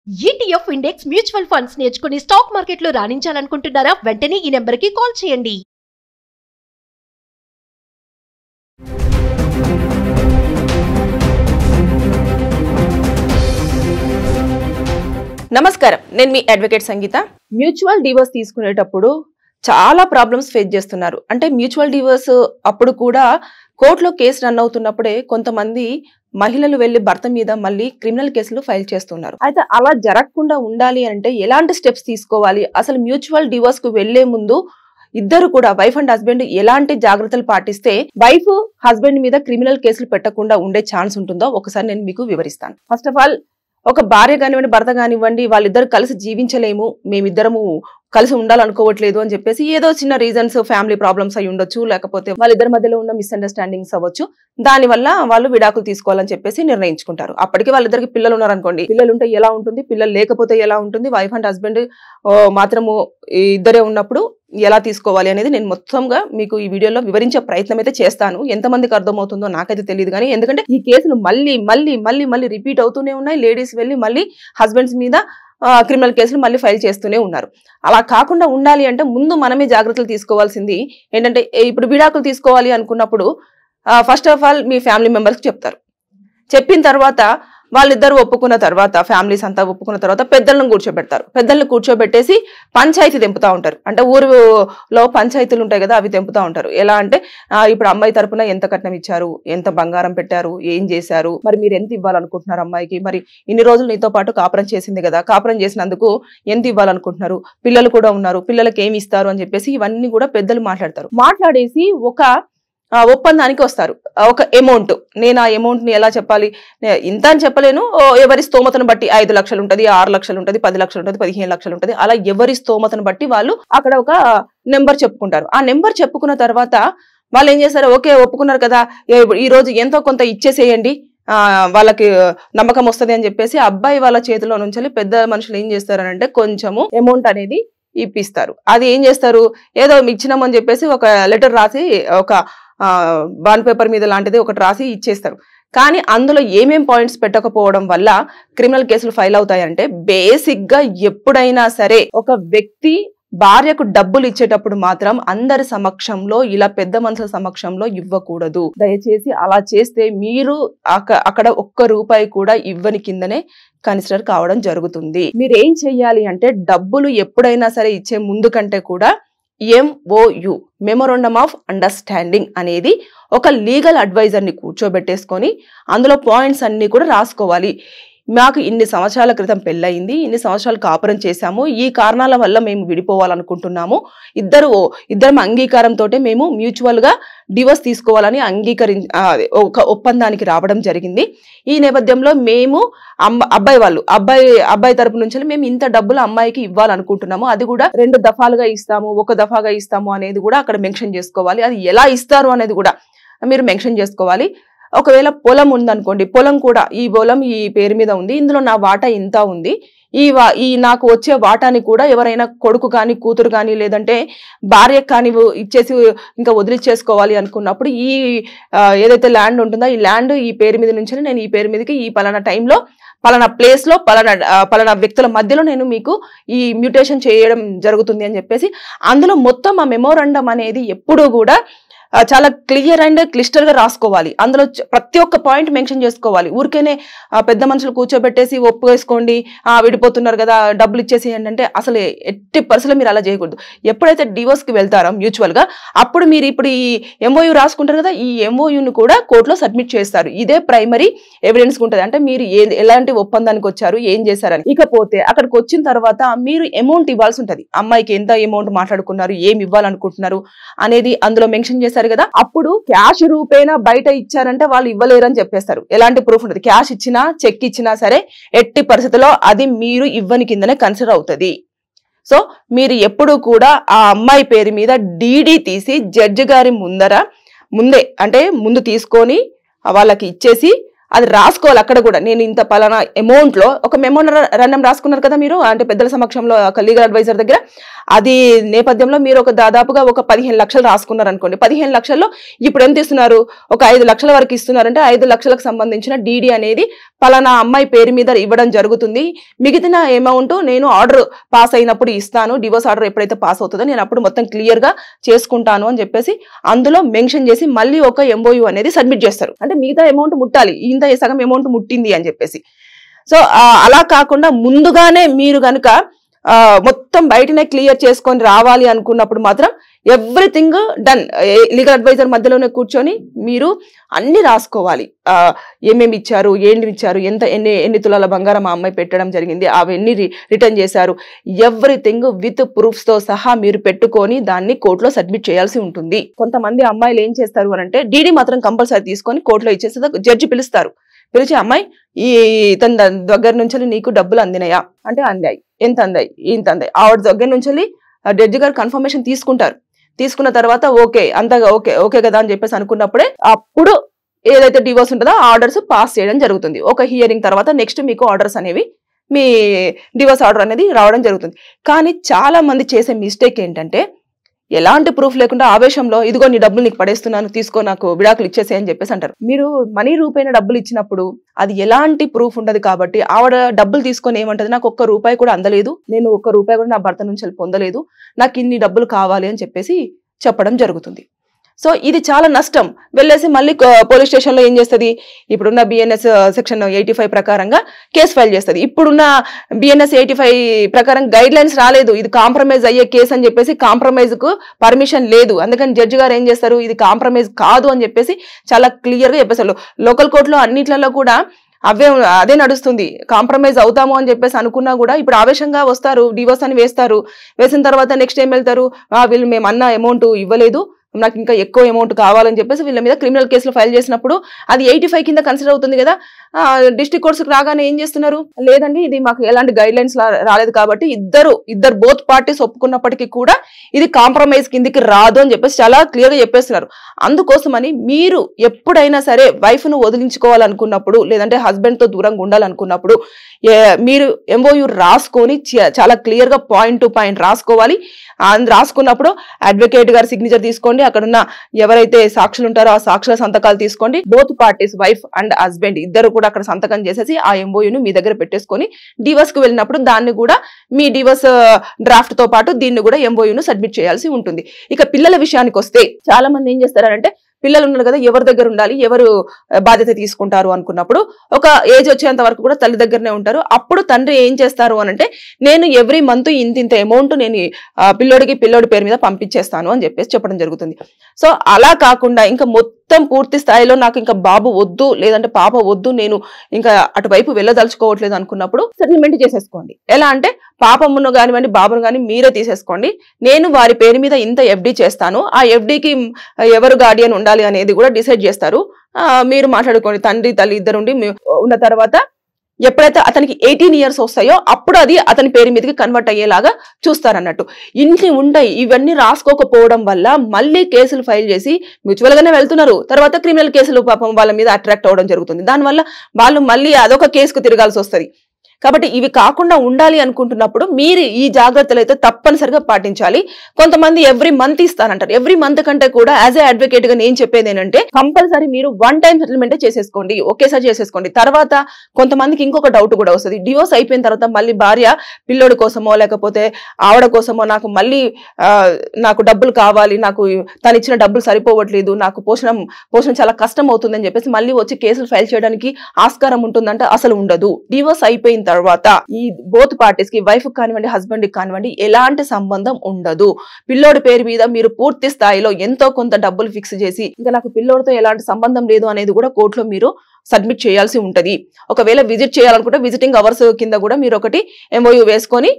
ETF index mutual funds నేర్చుకుని stock మార్కెట్లో రాణించాలనుకుంటున్నారా? వెంటనే ఈ నెంబర్కి కాల్ చేయండి. నమస్కారం, నేను మీ అడ్వకేట్ సంగీత. మ్యూచువల్ డివోర్స్ తీసుకునేటప్పుడు చాలా ప్రాబ్లమ్స్ ఫేస్ చేస్తున్నారు. అంటే మ్యూచువల్ డివోర్స్ అప్పుడు కూడా కోర్టులో కేసు రన్ అవుతున్నప్పుడే కొంతమంది మహిళలు వెళ్లి భర్త మీద మళ్ళీ క్రిమినల్ కేసులు ఫైల్ చేస్తున్నారు. అయితే అలా జరగకుండా ఉండాలి అంటే ఎలాంటి స్టెప్స్ తీసుకోవాలి, అసలు మ్యూచువల్ డివోర్స్ కు వెళ్లే ముందు ఇద్దరు కూడా వైఫ్ అండ్ హస్బెండ్ ఎలాంటి జాగ్రత్తలు పాటిస్తే వైఫ్ హస్బెండ్ మీద క్రిమినల్ కేసులు పెట్టకుండా ఉండే ఛాన్స్ ఉంటుందో ఒకసారి నేను మీకు వివరిస్తాను. ఫస్ట్ ఆఫ్ ఆల్, ఒక భార్య కానివ్వండి, భర్త కానివ్వండి, వాళ్ళిద్దరు కలిసి జీవించలేము, మేమిద్దరము కలిసి ఉండాలనుకోవట్లేదు అని చెప్పేసి ఏదో చిన్న రీజన్స్, ఫ్యామిలీ ప్రాబ్లమ్స్ అయి ఉండొచ్చు, లేకపోతే వాళ్ళిద్దరి మధ్యలో ఉన్న మిస్అండర్స్టాండింగ్స్ అవ్వచ్చు. దాని వల్ల వాళ్ళు విడాకులు తీసుకోవాలని చెప్పేసి నిర్ణయించుకుంటారు. అప్పటికి వాళ్ళిద్దరికి పిల్లలు ఉన్నారనుకోండి, పిల్లలు ఉంటే ఎలా ఉంటుంది, పిల్లలు లేకపోతే ఎలా ఉంటుంది, వైఫ్ అండ్ హస్బెండ్ మాత్రము ఇద్దరే ఉన్నప్పుడు ఎలా తీసుకోవాలి అనేది నేను మొత్తంగా మీకు ఈ వీడియోలో వివరించే ప్రయత్నం అయితే చేస్తాను. ఎంతమందికి అర్థమవుతుందో నాకైతే తెలియదు కానీ, ఎందుకంటే ఈ కేసులు మళ్ళీ మళ్ళీ మళ్ళీ మళ్ళీ రిపీట్ అవుతూనే ఉన్నాయి. లేడీస్ వెళ్ళి మళ్ళీ హస్బెండ్స్ మీద క్రిమినల్ కేసులు మళ్ళీ ఫైల్ చేస్తూనే ఉన్నారు. అలా కాకుండా ఉండాలి అంటే ముందు మనమే జాగ్రత్తలు తీసుకోవాల్సింది ఏంటంటే, ఇప్పుడు విడాకులు తీసుకోవాలి అనుకున్నప్పుడు first of all me family మెంబర్స్కి చెప్తారు. చెప్పిన తర్వాత వాళ్ళిద్దరు ఒప్పుకున్న తర్వాత, ఫ్యామిలీస్ అంతా ఒప్పుకున్న తర్వాత పెద్దలను కూర్చోబెడతారు. పెద్దలను కూర్చోబెట్టేసి పంచాయతీ తెంపుతా ఉంటారు. అంటే ఊరిలో పంచాయతీలు ఉంటాయి కదా, అవి తెంపుతా ఉంటారు. ఎలా అంటే, ఇప్పుడు అమ్మాయి తరపున ఎంత కట్నం ఇచ్చారు, ఎంత బంగారం పెట్టారు, ఏం చేశారు, మరి మీరు ఎంత ఇవ్వాలనుకుంటున్నారు అమ్మాయికి, మరి ఇన్ని రోజులు నీతో పాటు కాపురం చేసింది కదా, కాపురం చేసినందుకు ఎంత ఇవ్వాలనుకుంటున్నారు, పిల్లలు కూడా ఉన్నారు, పిల్లలకి ఏమి ఇస్తారు అని చెప్పేసి ఇవన్నీ కూడా పెద్దలు మాట్లాడతారు. మాట్లాడేసి ఒక ఒప్పందానికి వస్తారు. ఒక అమౌంట్, నేను ఆ అమౌంట్ ని ఎలా చెప్పాలి, ఇంత అని చెప్పలేను, ఎవరి స్తోమతను బట్టి 5 లక్షలు ఉంటుంది, 6 లక్షలు ఉంటుంది, 10 లక్షలు ఉంటుంది, 15 లక్షలు ఉంటుంది. అలా ఎవరి స్తోమతను బట్టి వాళ్ళు అక్కడ ఒక నెంబర్ చెప్పుకుంటారు. ఆ నెంబర్ చెప్పుకున్న తర్వాత వాళ్ళు ఏం చేస్తారు, ఓకే ఒప్పుకున్నారు కదా, ఈ రోజు ఎంతో కొంత ఇచ్చేసేయండి, వాళ్ళకి నమ్మకం వస్తుంది అని చెప్పేసి అబ్బాయి వాళ్ళ చేతిలో నుంచి పెద్ద మనుషులు ఏం చేస్తారనంటే కొంచెము అమౌంట్ అనేది ఇప్పిస్తారు. అది ఏం చేస్తారు, ఏదో ఇచ్చినామని చెప్పేసి ఒక లెటర్ రాసి, ఒక బాండ్ పేపర్ మీద లాంటిది ఒకటి రాసి ఇచ్చేస్తారు. కానీ అందులో ఏమేం పాయింట్స్ పెట్టకపోవడం వల్ల క్రిమినల్ కేసులు ఫైల్ అవుతాయంటే, బేసిక్ గా ఎప్పుడైనా సరే ఒక వ్యక్తి భార్యకు డబ్బులు ఇచ్చేటప్పుడు మాత్రం అందరి సమక్షంలో, ఇలా పెద్ద మనుషుల సమక్షంలో ఇవ్వకూడదు. దయచేసి అలా చేస్తే మీరు అక్కడ ఒక్క రూపాయి కూడా ఇవ్వని కిందనే కన్సిడర్ కావడం జరుగుతుంది. మీరు ఏం చెయ్యాలి అంటే, డబ్బులు ఎప్పుడైనా సరే ఇచ్చే ముందు కంటే కూడా MOU, మెమోరాండమ్ ఆఫ్ అండర్స్టాండింగ్ అనేది ఒక లీగల్ అడ్వైజర్ని కూర్చోబెట్టేసుకొని అందులో పాయింట్స్ అన్ని కూడా రాసుకోవాలి. మాకు ఇన్ని సంవత్సరాల క్రితం పెళ్ళయింది, ఇన్ని సంవత్సరాలు కాపురం చేశాము, ఈ కారణాల వల్ల మేము విడిపోవాలనుకుంటున్నాము, ఇద్దరం అంగీకారంతో మేము మ్యూచువల్ గా డివోర్స్ తీసుకోవాలని ఒక ఒప్పందానికి రావడం జరిగింది. ఈ నేపథ్యంలో మేము అబ్బాయి తరపు నుంచి మేము ఇంత డబ్బులు అమ్మాయికి ఇవ్వాలనుకుంటున్నాము, అది కూడా 2 దఫాలుగా ఇస్తాము, 1 దఫాగా ఇస్తాము అనేది కూడా అక్కడ మెన్షన్ చేసుకోవాలి. అది ఎలా ఇస్తారు అనేది కూడా మీరు మెన్షన్ చేసుకోవాలి. ఒకవేళ పొలం ఉందనుకోండి, పొలం కూడా ఈ పొలం ఈ పేరు మీద ఉంది, ఇందులో నా వాటా ఇంత ఉంది, ఈ నాకు వచ్చే వాటాని కూడా ఎవరైనా కొడుకు కానీ, కూతురు కానీ, లేదంటే భార్య కానీ ఇచ్చేసి ఇంకా వదిలిచ్చేసుకోవాలి అనుకున్నప్పుడు ఈ ఏదైతే ల్యాండ్ ఉంటుందో ఈ ల్యాండ్ ఈ పేరు మీద నుంచి నేను ఈ పేరు మీదకి ఈ పలానా టైంలో పలానా ప్లేస్ లో పలానా వ్యక్తుల మధ్యలో నేను మీకు ఈ మ్యూటేషన్ చేయడం జరుగుతుంది అని చెప్పేసి అందులో మొత్తం ఆ మెమోరాండం అనేది ఎప్పుడూ కూడా చాలా క్లియర్ అండ్ క్లిస్టర్ గా రాసుకోవాలి. అందులో ప్రతి ఒక్క పాయింట్ మెన్షన్ చేసుకోవాలి. ఊరికేనే పెద్ద మనుషులు కూర్చోబెట్టేసి ఒప్పుకోసుకోండి, విడిపోతున్నారు కదా డబ్బులు ఇచ్చేసేయండి అంటే అసలు ఎట్టి పరిస్థితుల్లో మీరు అలా చేయకూడదు. ఎప్పుడైతే డివోర్స్ కి వెళ్తారో మ్యూచువల్ గా, అప్పుడు మీరు ఇప్పుడు ఈ MOU రాసుకుంటారు కదా, ఈ MOUను కూడా కోర్టులో సబ్మిట్ చేస్తారు. ఇదే ప్రైమరీ ఎవిడెన్స్ ఉంటుంది, అంటే మీరు ఎలాంటి ఒప్పందానికి వచ్చారు, ఏం చేశారని. ఇకపోతే అక్కడికి వచ్చిన తర్వాత మీరు అమౌంట్ ఇవ్వాల్సి ఉంటుంది. అమ్మాయికి ఎంత అమౌంట్ మాట్లాడుకున్నారు, ఏమి ఇవ్వాలనుకుంటున్నారు అనేది అందులో మెన్షన్ చేశారు కదా. అప్పుడు క్యాష్ రూపేనా బయట ఇచ్చారంటే వాళ్ళు ఇవ్వలేరని చెప్పేస్తారు. ఎలాంటి ప్రూఫ్ ఉంటుంది, క్యాష్ ఇచ్చినా చెక్ ఇచ్చినా సరే ఎట్టి పరిస్థితుల్లో అది మీరు ఇవ్వని కిందనే కన్సిడర్ అవుతుంది. సో మీరు ఎప్పుడు కూడా ఆ అమ్మాయి పేరు మీద DD తీసి జడ్జి గారి ముందే అంటే ముందు తీసుకొని వాళ్ళకి ఇచ్చేసి అది రాసుకోవాలి. అక్కడ కూడా నేను ఇంత పలానా అమౌంట్ లో ఒక మెమోరాండం రాసుకున్నారు కదా మీరు, అంటే పెద్దల సమక్షంలో ఒక లీగల్ అడ్వైజర్ దగ్గర, అది నేపథ్యంలో మీరు దాదాపుగా ఒక 15 లక్షలు రాసుకున్నారు అనుకోండి. 15 లక్షల్లో ఇప్పుడు ఎంత ఇస్తున్నారు, ఒక 5 లక్షల వరకు ఇస్తున్నారంటే 5 లక్షలకు సంబంధించిన DD అనేది పలానా అమ్మాయి పేరు మీద ఇవ్వడం జరుగుతుంది, మిగతా అమౌంట్ నేను ఆర్డర్ పాస్ అయినప్పుడు ఇస్తాను, డివోర్స్ ఆర్డర్ ఎప్పుడైతే పాస్ అవుతుందో నేను అప్పుడు మొత్తం క్లియర్ గా చేసుకుంటాను అని చెప్పేసి అందులో మెన్షన్ చేసి మళ్ళీ ఒక ఎంఓయూ అనేది సబ్మిట్ చేస్తారు. అంటే మిగతా అమౌంట్ ముట్టాలి, ఇంత సగం అమౌంట్ ముట్టింది అని చెప్పేసి. సో అలా కాకుండా ముందుగానే మీరు కనుక మొత్తం బయటనే క్లియర్ చేసుకొని రావాలి అనుకున్నప్పుడు మాత్రం ఎవ్రీథింగ్ డన్, లీగల్ అడ్వైజర్ మధ్యలోనే కూర్చొని మీరు అన్ని రాసుకోవాలి. ఏమేమి ఇచ్చారు, ఏంటి ఇచ్చారు, ఎన్ని తులాల బంగారం ఆ అమ్మాయి పెట్టడం జరిగింది, అవన్నీ రిటర్న్ చేశారు, ఎవ్రీథింగ్ విత్ ప్రూఫ్స్ తో సహా మీరు పెట్టుకొని దాన్ని కోర్టులో సబ్మిట్ చేయాల్సి ఉంటుంది. కొంతమంది అమ్మాయిలు ఏం చేస్తారు అని అంటే డీడీ మాత్రం కంపల్సరీ తీసుకొని కోర్టులో ఇచ్చేస్తే జడ్జి పిలుస్తారు. పిలిచి అమ్మాయి ఇతని దగ్గర నుంచి నీకు డబ్బులు అందినాయా అంటే అందాయి, ఎంత అందాయి, ఇంత అందాయి, ఆవిడ దగ్గర నుంచి జడ్జి గారు కన్ఫర్మేషన్ తీసుకుంటారు. తీసుకున్న తర్వాత ఓకే అంతా ఓకే కదా అని చెప్పేసి అనుకున్నప్పుడే అప్పుడు ఏదైతే డివోర్స్ ఉంటుందో ఆర్డర్స్ పాస్ చేయడం జరుగుతుంది. ఒక హియరింగ్ తర్వాత నెక్స్ట్ మీకు ఆర్డర్స్ అనేవి మీ డివోర్స్ ఆర్డర్ అనేది రావడం జరుగుతుంది. కానీ చాలా మంది చేసే మిస్టేక్ ఏంటంటే ఎలాంటి ప్రూఫ్ లేకుండా ఆవేశంలో ఇదిగో నీ డబ్బులు నీకు పడేస్తున్నాను, తీసుకో, నాకు విడాకులు ఇచ్చేసే అని చెప్పేసి అంటారు. మీరు మనీ రూపైన డబ్బులు ఇచ్చినప్పుడు అది ఎలాంటి ప్రూఫ్ ఉండదు కాబట్టి ఆవిడ డబ్బులు తీసుకొని ఏమంటది, నాకు ఒక్క రూపాయి కూడా అందలేదు, నేను ఒక్క రూపాయి కూడా నా భర్త నుంచి పొందలేదు, నాకు ఇన్ని డబ్బులు కావాలి అని చెప్పేసి చెప్పడం జరుగుతుంది. సో ఇది చాలా నష్టం. వెళ్ళేసి మళ్ళీ పోలీస్ స్టేషన్ లో ఏం చేస్తుంది, ఇప్పుడున్న బిఎన్ఎస్ సెక్షన్ 85 ప్రకారంగా కేసు ఫైల్ చేస్తుంది. ఇప్పుడున్న బిఎన్ఎస్ 85 ప్రకారం గైడ్ లైన్స్ రాలేదు, ఇది కాంప్రమైజ్ అయ్యే కేసు అని చెప్పేసి కాంప్రమైజ్ కు పర్మిషన్ లేదు. అందుకని జడ్జి గారు ఏం చేస్తారు, ఇది కాంప్రమైజ్ కాదు అని చెప్పేసి చాలా క్లియర్ గా చెప్పేస్తారు. లోకల్ కోర్టులో అన్నిట్లలో కూడా అదే నడుస్తుంది. కాంప్రమైజ్ అవుతాము అని చెప్పేసి అనుకున్నా కూడా ఇప్పుడు ఆవేశంగా వస్తారు, డివోర్స్ అని వేస్తారు. వేసిన తర్వాత నెక్స్ట్ ఏం వెళ్తారు, వీళ్ళు మేము అన్న అమౌంట్ ఇవ్వలేదు, నాకు ఇంకా ఎక్కువ అమౌంట్ కావాలని చెప్పేసి వీళ్ళ మీద క్రిమినల్ కేసులు ఫైల్ చేసినప్పుడు అది 85 కింద కన్సిడర్ అవుతుంది కదా. డిస్ట్రిక్ట్ కోర్ట్స్కి రాగానే ఏం చేస్తున్నారు, లేదండి ఇది మాకు ఎలాంటి గైడ్ లైన్స్ రాలేదు కాబట్టి ఇద్దరు బోత్ పార్టీస్ ఒప్పుకున్నప్పటికీ కూడా ఇది కాంప్రమైజ్ కిందికి రాదు అని చెప్పేసి చాలా క్లియర్ గా చెప్పేస్తున్నారు. అందుకోసమని మీరు ఎప్పుడైనా సరే వైఫ్ ను వదిలించుకోవాలనుకున్నప్పుడు లేదంటే హస్బెండ్ తో దూరంగా ఉండాలనుకున్నప్పుడు మీరు ఎంఓయూ రాసుకొని చాలా క్లియర్ గా పాయింట్ టు పాయింట్ రాసుకోవాలి. రాసుకున్నప్పుడు అడ్వకేట్ గారి సిగ్నేచర్ తీసుకోండి, అక్కడున్న ఎవరైతే సాక్షులు ఉంటారో ఆ సాక్షుల సంతకాలు తీసుకోండి. Both parties wife and husband ఇద్దరు కూడా అక్కడ సంతకం చేసేసి ఆ ఎంఓయూను మీ దగ్గర పెట్టేసుకొని డివోర్స్ కు వెళ్ళినప్పుడు దాన్ని కూడా మీ డివోర్స్ డ్రాఫ్ట్ తో పాటు దీన్ని కూడా ఎంఓయూను సబ్మిట్ చేయాల్సి ఉంటుంది. ఇక పిల్లల విషయానికి వస్తే చాలా మంది ఏం చేస్తారంటే పిల్లలు ఉన్నారు కదా, ఎవరి దగ్గర ఉండాలి, ఎవరు బాధ్యత తీసుకుంటారు అనుకున్నప్పుడు ఒక ఏజ్ వచ్చేంత వరకు కూడా తల్లి దగ్గరనే ఉంటారు. అప్పుడు తండ్రి ఏం చేస్తారు అని అంటే నేను ఎవ్రీ మంత్ ఇంత అమౌంట్ నేను పిల్లోడి పేరు మీద పంపించేస్తాను అని చెప్పేసి చెప్పడం జరుగుతుంది. సో అలా కాకుండా ఇంకా మొత్తం పూర్తి స్థాయిలో నాకు ఇంకా బాబు వద్దు లేదంటే పాప వద్దు, నేను ఇంకా అటువైపు వెళ్ళదలుచుకోవట్లేదు అనుకున్నప్పుడు సెటిల్మెంట్ చేసేసుకోండి. ఎలా అంటే పాపమ్మను కానివ్వండి బాబును కానీ మీరే తీసేసుకోండి, నేను వారి పేరు మీద ఇంత ఎఫ్డి చేస్తాను, ఆ ఎఫ్డికి ఎవరు గార్డియన్ ఉండాలి అనేది కూడా డిసైడ్ చేస్తారు. మీరు మాట్లాడుకోండి, తండ్రి తల్లి ఇద్దరు ఉన్న తర్వాత ఎప్పుడైతే అతనికి 18 years వస్తాయో అప్పుడు అది అతని పేరు మీదకి కన్వర్ట్ అయ్యేలాగా చూస్తారన్నట్టు. ఇన్ని ఉంటాయి. ఇవన్నీ రాసుకోకపోవడం వల్ల మళ్ళీ కేసులు ఫైల్ చేసి మ్యూచువల్ గానే వెళ్తున్నారు, తర్వాత క్రిమినల్ కేసులు పాపం వాళ్ళ మీద అట్రాక్ట్ అవ్వడం జరుగుతుంది. దానివల్ల వాళ్ళు మళ్ళీ అదొక కేసుకు తిరగాల్సి వస్తుంది. కాబట్టి ఇవి కాకుండా ఉండాలి అనుకుంటున్నప్పుడు మీరు ఈ జాగ్రత్తలు అయితే తప్పనిసరిగా పాటించాలి. కొంతమంది ఎవ్రీ మంత్ ఇస్తానంటారు. ఎవ్రీ మంత్ కంటే కూడా యాజ్ ఏ అడ్వకేట్ గా నేను చెప్పేది ఏంటంటే కంపల్సరీ మీరు 1 time సెటిల్మెంటే చేసేసుకోండి, ఒకేసారి చేసేసుకోండి. తర్వాత కొంతమందికి ఇంకొక డౌట్ కూడా వస్తుంది, డివోర్స్ అయిపోయిన తర్వాత మళ్ళీ భార్య పిల్లోడి కోసమో లేకపోతే ఆవిడ కోసమో నాకు డబ్బులు కావాలి, నాకు తను ఇచ్చిన డబ్బులు సరిపోవట్లేదు, నాకు పోషణ చాలా కష్టం అవుతుంది అని చెప్పేసి మళ్ళీ వచ్చి కేసులు ఫైల్ చేయడానికి ఆస్కారం ఉంటుందంటే అసలు ఉండదు. డివోర్స్ అయిపోయిన తర్వాత ఈ బోత్ పార్టీస్ కి వైఫ్ కానివ్వండి హస్బెండ్ కి కానివ్వండి ఎలాంటి సంబంధం ఉండదు. పిల్లోడి పేరు మీద మీరు పూర్తి స్థాయిలో ఎంతో కొంత డబ్బులు ఫిక్స్ చేసి ఇంకా నాకు పిల్లోడితో ఎలాంటి సంబంధం లేదు అనేది కూడా కోర్టులో మీరు సబ్మిట్ చేయాల్సి ఉంటది. ఒకవేళ విజిట్ చేయాలనుకుంటే విజిటింగ్ అవర్స్ కింద కూడా మీరు ఒకటి ఎంఓయూ వేసుకొని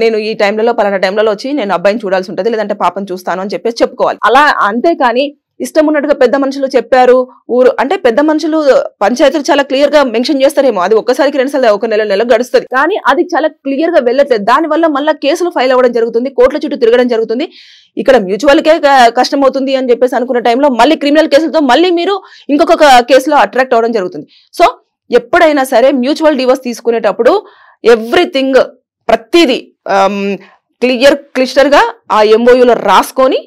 నేను ఈ టైంలలో పలానా టైంలలో వచ్చి నేను అబ్బాయిని చూడాల్సి ఉంటుంది లేదంటే పాపను చూస్తాను అని చెప్పేసి చెప్పుకోవాలి. అలా అంతేకాని ఇష్టం ఉన్నట్టుగా పెద్ద మనుషులు చెప్పారు ఊరు అంటే పెద్ద మనుషులు పంచాయతీలు చాలా క్లియర్ గా మెన్షన్ చేస్తారేమో, అది ఒక్కసారికి 2 సార్లు ఒక నెల గడుస్తుంది, కానీ అది చాలా క్లియర్ గా వెళ్ళట్లేదు. దానివల్ల మళ్ళీ కేసులు ఫైల్ అవ్వడం జరుగుతుంది, కోర్టుల చుట్టూ తిరగడం జరుగుతుంది. ఇక్కడ మ్యూచువల్ కే కష్టం అవుతుంది అని చెప్పేసి అనుకున్న టైంలో మళ్ళీ క్రిమినల్ కేసులతో మళ్ళీ మీరు ఇంకొక కేసులో అట్రాక్ట్ అవ్వడం జరుగుతుంది. సో ఎప్పుడైనా సరే మ్యూచువల్ డివోర్స్ తీసుకునేటప్పుడు ఎవ్రీథింగ్ ప్రతిదీ క్లియర్ గా ఆ ఎంఓయూలో రాసుకొని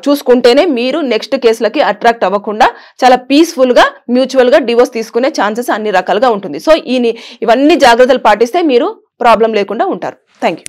చూసుకుంటేనే మీరు నెక్స్ట్ కేసులకి అట్రాక్ట్ అవ్వకుండా చాలా పీస్ఫుల్ గా మ్యూచువల్ గా డివోర్స్ తీసుకునే ఛాన్సెస్ అన్ని రకాలుగా ఉంటుంది. సో ఇవన్నీ జాగ్రత్తలు పాటిస్తే మీరు ప్రాబ్లం లేకుండా ఉంటారు. Thank you.